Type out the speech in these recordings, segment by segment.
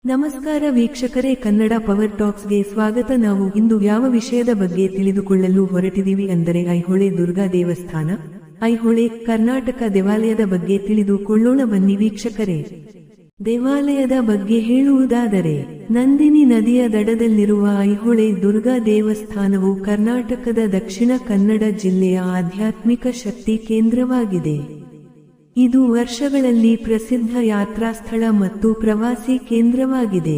ನಮಸ್ಕಾರ ವೀಕ್ಷಕರೇ, ಕನ್ನಡ ಪವರ್ ಟಾಕ್ಸ್ಗೆ ಸ್ವಾಗತ. ನಾವು ಇಂದು ಯಾವ ವಿಷಯದ ಬಗ್ಗೆ ತಿಳಿದುಕೊಳ್ಳಲು ಹೊರಟಿದ್ದೀವಿ ಅಂದರೆ ಐಹೊಳೆ ದುರ್ಗಾ ದೇವಸ್ಥಾನ, ಐಹೊಳೆ ಕರ್ನಾಟಕ ದೇವಾಲಯದ ಬಗ್ಗೆ ತಿಳಿದುಕೊಳ್ಳೋಣ ಬನ್ನಿ ವೀಕ್ಷಕರೇ. ದೇವಾಲಯದ ಬಗ್ಗೆ ಹೇಳುವುದಾದರೆ, ನಂದಿನಿ ನದಿಯ ದಡದಲ್ಲಿರುವ ಐಹೊಳೆ ದುರ್ಗಾ ದೇವಸ್ಥಾನವು ಕರ್ನಾಟಕದ ದಕ್ಷಿಣ ಕನ್ನಡ ಜಿಲ್ಲೆಯ ಆಧ್ಯಾತ್ಮಿಕ ಶಕ್ತಿ ಕೇಂದ್ರವಾಗಿದೆ. ಇದು ವರ್ಷಗಳಲ್ಲಿ ಪ್ರಸಿದ್ಧ ಯಾತ್ರಾಸ್ಥಳ ಮತ್ತು ಪ್ರವಾಸಿ ಕೇಂದ್ರವಾಗಿದೆ.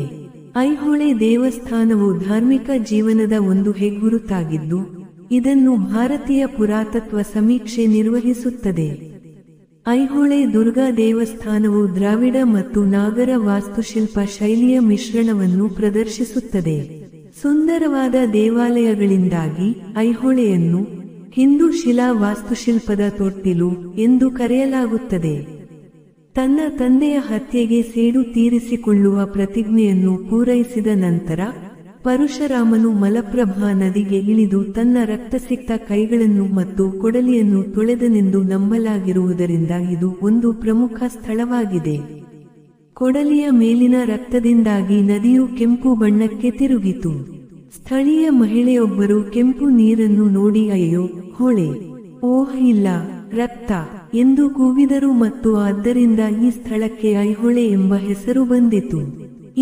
ಐಹೊಳೆ ದೇವಸ್ಥಾನವು ಧಾರ್ಮಿಕ ಜೀವನದ ಒಂದು ಹೆಗ್ಗುರುತಾಗಿದ್ದು, ಇದನ್ನು ಭಾರತೀಯ ಪುರಾತತ್ವ ಸಮೀಕ್ಷೆ ನಿರ್ವಹಿಸುತ್ತದೆ. ಐಹೊಳೆ ದುರ್ಗಾ ದೇವಸ್ಥಾನವು ದ್ರಾವಿಡ ಮತ್ತು ನಾಗರ ವಾಸ್ತುಶಿಲ್ಪ ಶೈಲಿಯ ಮಿಶ್ರಣವನ್ನು ಪ್ರದರ್ಶಿಸುತ್ತದೆ. ಸುಂದರವಾದ ದೇವಾಲಯಗಳಿಂದಾಗಿ ಐಹೊಳೆಯನ್ನು ಹಿಂದೂ ಶಿಲಾ ವಾಸ್ತುಶಿಲ್ಪದ ತೊಟ್ಟಿಲು ಎಂದು ಕರೆಯಲಾಗುತ್ತದೆ. ತನ್ನ ತಂದೆಯ ಹತ್ಯೆಗೆ ಸೇಡು ತೀರಿಸಿಕೊಳ್ಳುವ ಪ್ರತಿಜ್ಞೆಯನ್ನು ಪೂರೈಸಿದ ನಂತರ ಪರಶುರಾಮನು ಮಲಪ್ರಭಾ ನದಿಗೆ ಇಳಿದು ತನ್ನ ರಕ್ತಸಿಕ್ತ ಕೈಗಳನ್ನು ಮತ್ತು ಕೊಡಲಿಯನ್ನು ತೊಳೆದನೆಂದು ನಂಬಲಾಗಿರುವುದರಿಂದ ಇದು ಒಂದು ಪ್ರಮುಖ ಸ್ಥಳವಾಗಿದೆ. ಕೊಡಲಿಯ ಮೇಲಿನ ರಕ್ತದಿಂದಾಗಿ ನದಿಯು ಕೆಂಪು ಬಣ್ಣಕ್ಕೆ ತಿರುಗಿತು. ಸ್ಥಳೀಯ ಮಹಿಳೆಯೊಬ್ಬರು ಕೆಂಪು ನೀರನ್ನು ನೋಡಿ ಅಯ್ಯೋ ಹೊಳೆ, ಓಹ್ ಇಲ್ಲ ರಕ್ತ ಎಂದು ಕೂಗಿದರು ಮತ್ತು ಆದ್ದರಿಂದ ಈ ಸ್ಥಳಕ್ಕೆ ಐಹೊಳೆ ಎಂಬ ಹೆಸರು ಬಂದಿತು.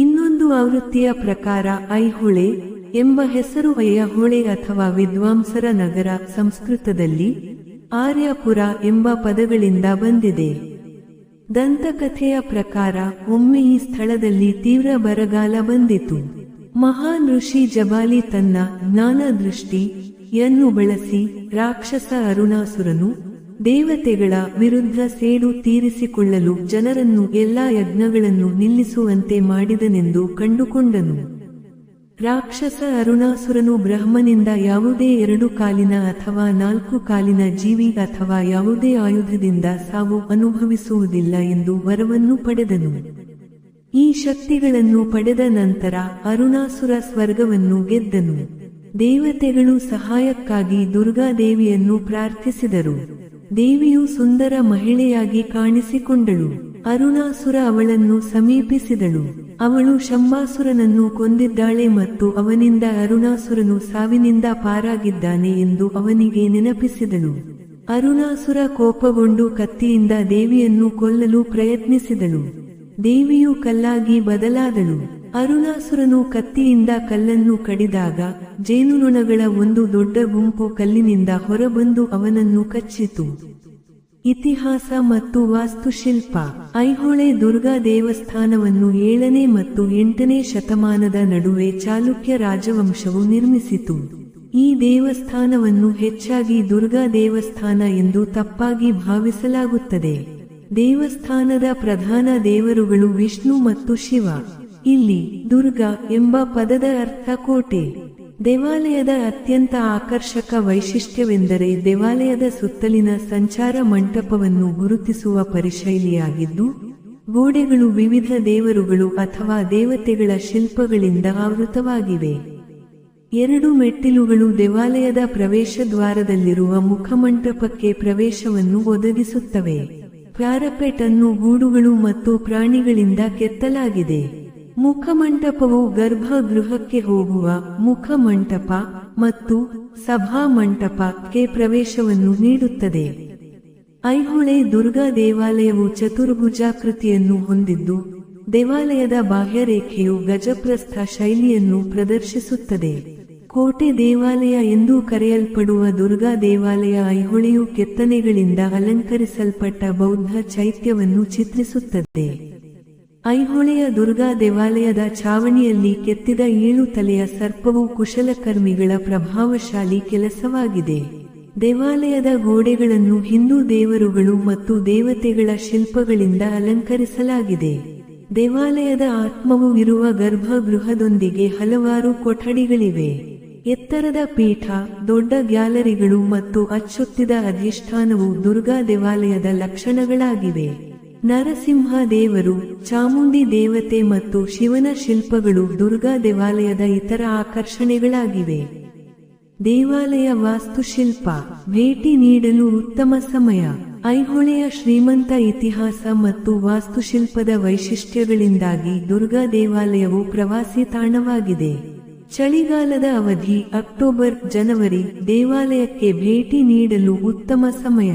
ಇನ್ನೊಂದು ಆವೃತ್ತಿಯ ಪ್ರಕಾರ ಐಹೊಳೆ ಎಂಬ ಹೆಸರು ಅಯ್ಯಹೊಳೆ ಅಥವಾ ವಿದ್ವಾಂಸರ ನಗರ, ಸಂಸ್ಕೃತದಲ್ಲಿ ಆರ್ಯಪುರ ಎಂಬ ಪದಗಳಿಂದ ಬಂದಿದೆ. ದಂತಕಥೆಯ ಪ್ರಕಾರ ಒಮ್ಮೆ ಈ ಸ್ಥಳದಲ್ಲಿ ತೀವ್ರ ಬರಗಾಲ ಬಂದಿತು. ಮಹಾನ್ ಋಷಿ ಜಬಾಲಿ ತನ್ನ ಜ್ಞಾನ ದೃಷ್ಟಿಯನ್ನು ಬಳಸಿ ರಾಕ್ಷಸ ಅರುಣಾಸುರನು ದೇವತೆಗಳ ವಿರುದ್ಧ ಸೇಡು ತೀರಿಸಿಕೊಳ್ಳಲು ಜನರನ್ನು ಎಲ್ಲಾ ಯಜ್ಞಗಳನ್ನು ನಿಲ್ಲಿಸುವಂತೆ ಮಾಡಿದನೆಂದು ಕಂಡುಕೊಂಡನು. ರಾಕ್ಷಸ ಅರುಣಾಸುರನು ಬ್ರಹ್ಮನಿಂದ ಯಾವುದೇ 2 ಕಾಲಿನ ಅಥವಾ 4 ಕಾಲಿನ ಜೀವಿ ಅಥವಾ ಯಾವುದೇ ಆಯುಧದಿಂದ ಸಾವು ಅನುಭವಿಸುವುದಿಲ್ಲ ಎಂದು ವರವನ್ನು ಪಡೆದನು. ಈ ಶಕ್ತಿಗಳನ್ನು ಪಡೆದ ನಂತರ ಅರುಣಾಸುರ ಸ್ವರ್ಗವನ್ನು ಗೆದ್ದನು. ದೇವತೆಗಳು ಸಹಾಯಕ್ಕಾಗಿ ದುರ್ಗಾದೇವಿಯನ್ನು ಪ್ರಾರ್ಥಿಸಿದರು. ದೇವಿಯು ಸುಂದರ ಮಹಿಳೆಯಾಗಿ ಕಾಣಿಸಿಕೊಂಡಳು. ಅರುಣಾಸುರ ಅವಳನ್ನು ಸಮೀಪಿಸಿದಳು. ಅವಳು ಶಂಭಾಸುರನನ್ನು ಕೊಂದಿದ್ದಾಳೆ ಮತ್ತು ಅವನಿಂದ ಅರುಣಾಸುರನು ಸಾವಿನಿಂದ ಪಾರಾಗಿದ್ದಾನೆ ಎಂದು ಅವನಿಗೆ ನೆನಪಿಸಿದಳು. ಅರುಣಾಸುರ ಕೋಪಗೊಂಡು ಕತ್ತಿಯಿಂದ ದೇವಿಯನ್ನು ಕೊಲ್ಲಲು ಪ್ರಯತ್ನಿಸಿದಳು. ದೇವಿಯು ಕಲ್ಲಾಗಿ ಬದಲಾದಳು. ಅರುಣಾಸುರನು ಕತ್ತಿಯಿಂದ ಕಲ್ಲನ್ನು ಕಡಿದಾಗ ಜೇನುನೊಣಗಳ ಒಂದು ದೊಡ್ಡ ಗುಂಪು ಕಲ್ಲಿನಿಂದ ಹೊರಬಂದು ಅವನನ್ನು ಕಚ್ಚಿತು. ಇತಿಹಾಸ ಮತ್ತು ವಾಸ್ತುಶಿಲ್ಪ. ಐಹೊಳೆ ದುರ್ಗಾ ದೇವಸ್ಥಾನವನ್ನು 7ನೇ ಮತ್ತು 8ನೇ ಶತಮಾನದ ನಡುವೆ ಚಾಲುಕ್ಯ ರಾಜವಂಶವು ನಿರ್ಮಿಸಿತು. ಈ ದೇವಸ್ಥಾನವನ್ನು ಹೆಚ್ಚಾಗಿ ದುರ್ಗಾ ದೇವಸ್ಥಾನ ಎಂದು ತಪ್ಪಾಗಿ ಭಾವಿಸಲಾಗುತ್ತದೆ. ದೇವಸ್ಥಾನದ ಪ್ರಧಾನ ದೇವರುಗಳು ವಿಷ್ಣು ಮತ್ತು ಶಿವ. ಇಲ್ಲಿ ದುರ್ಗಾ ಎಂಬ ಪದದ ಅರ್ಥ ಕೋಟೆ. ದೇವಾಲಯದ ಅತ್ಯಂತ ಆಕರ್ಷಕ ವೈಶಿಷ್ಟ್ಯವೆಂದರೆ ದೇವಾಲಯದ ಸುತ್ತಲಿನ ಸಂಚಾರ ಮಂಟಪವನ್ನು ಗುರುತಿಸುವ ಪರಿಶೈಲಿಯಾಗಿದ್ದು, ಗೋಡೆಗಳು ವಿವಿಧ ದೇವರುಗಳು ಅಥವಾ ದೇವತೆಗಳ ಶಿಲ್ಪಗಳಿಂದ ಆವೃತವಾಗಿವೆ. 2 ಮೆಟ್ಟಿಲುಗಳು ದೇವಾಲಯದ ಪ್ರವೇಶದ್ವಾರದಲ್ಲಿರುವ ಮುಖಮಂಟಪಕ್ಕೆ ಪ್ರವೇಶವನ್ನು ಒದಗಿಸುತ್ತವೆ. ಪ್ಯಾರಪೆಟ್ ಅನ್ನು ಗೂಡುಗಳು ಮತ್ತು ಪ್ರಾಣಿಗಳಿಂದ ಕೆತ್ತಲಾಗಿದೆ. ಮುಖಮಂಟಪವು ಗರ್ಭಗೃಹಕ್ಕೆ ಹೋಗುವ ಮುಖಮಂಟಪ ಮತ್ತು ಸಭಾ ಮಂಟಪಕ್ಕೆ ಪ್ರವೇಶವನ್ನು ನೀಡುತ್ತದೆ. ಐಹೊಳೆ ದುರ್ಗಾ ದೇವಾಲಯವು ಚತುರ್ಭುಜಾಕೃತಿಯನ್ನು ಹೊಂದಿದ್ದು, ದೇವಾಲಯದ ಬಾಹ್ಯರೇಖೆಯು ಗಜಪ್ರಸ್ಥ ಶೈಲಿಯನ್ನು ಪ್ರದರ್ಶಿಸುತ್ತದೆ. ಕೋಟೆ ದೇವಾಲಯ ಎಂದು ಕರೆಯಲ್ಪಡುವ ದುರ್ಗಾ ದೇವಾಲಯ ಐಹೊಳೆಯು ಕೆತ್ತನೆಗಳಿಂದ ಅಲಂಕರಿಸಲ್ಪಟ್ಟ ಬೌದ್ಧ ಚೈತ್ಯವನ್ನು ಚಿತ್ರಿಸುತ್ತದೆ. ಐಹೊಳೆಯ ದುರ್ಗಾ ದೇವಾಲಯದ ಛಾವಣಿಯಲ್ಲಿ ಕೆತ್ತಿದ 7 ತಲೆಯ ಸರ್ಪವು ಕುಶಲಕರ್ಮಿಗಳ ಪ್ರಭಾವಶಾಲಿ ಕೆಲಸವಾಗಿದೆ. ದೇವಾಲಯದ ಗೋಡೆಗಳನ್ನು ಹಿಂದೂ ದೇವರುಗಳು ಮತ್ತು ದೇವತೆಗಳ ಶಿಲ್ಪಗಳಿಂದ ಅಲಂಕರಿಸಲಾಗಿದೆ. ದೇವಾಲಯದ ಆತ್ಮವು ಇರುವ ಗರ್ಭಗೃಹದೊಂದಿಗೆ ಹಲವಾರು ಕೊಠಡಿಗಳಿವೆ. ಎತ್ತರದ ಪೀಠ, ದೊಡ್ಡ ಗ್ಯಾಲರಿಗಳು ಮತ್ತು ಅಚ್ಚೊತ್ತಿದ ಅಧಿಷ್ಠಾನವು ದುರ್ಗಾ ದೇವಾಲಯದ ಲಕ್ಷಣಗಳಾಗಿವೆ. ನರಸಿಂಹ ದೇವರು, ಚಾಮುಂಡಿ ದೇವತೆ ಮತ್ತು ಶಿವನ ಶಿಲ್ಪಗಳು ದುರ್ಗಾ ದೇವಾಲಯದ ಇತರ ಆಕರ್ಷಣೆಗಳಾಗಿವೆ. ದೇವಾಲಯ ವಾಸ್ತುಶಿಲ್ಪ. ಭೇಟಿ ನೀಡಲು ಉತ್ತಮ ಸಮಯ. ಐಹೊಳೆಯ ಶ್ರೀಮಂತ ಇತಿಹಾಸ ಮತ್ತು ವಾಸ್ತುಶಿಲ್ಪದ ವೈಶಿಷ್ಟ್ಯಗಳಿಂದಾಗಿ ದುರ್ಗಾ ದೇವಾಲಯವು ಪ್ರವಾಸಿ ತಾಣವಾಗಿದೆ. ಚಳಿಗಾಲದ ಅವಧಿ ಅಕ್ಟೋಬರ್, ಜನವರಿ ದೇವಾಲಯಕ್ಕೆ ಭೇಟಿ ನೀಡಲು ಉತ್ತಮ ಸಮಯ.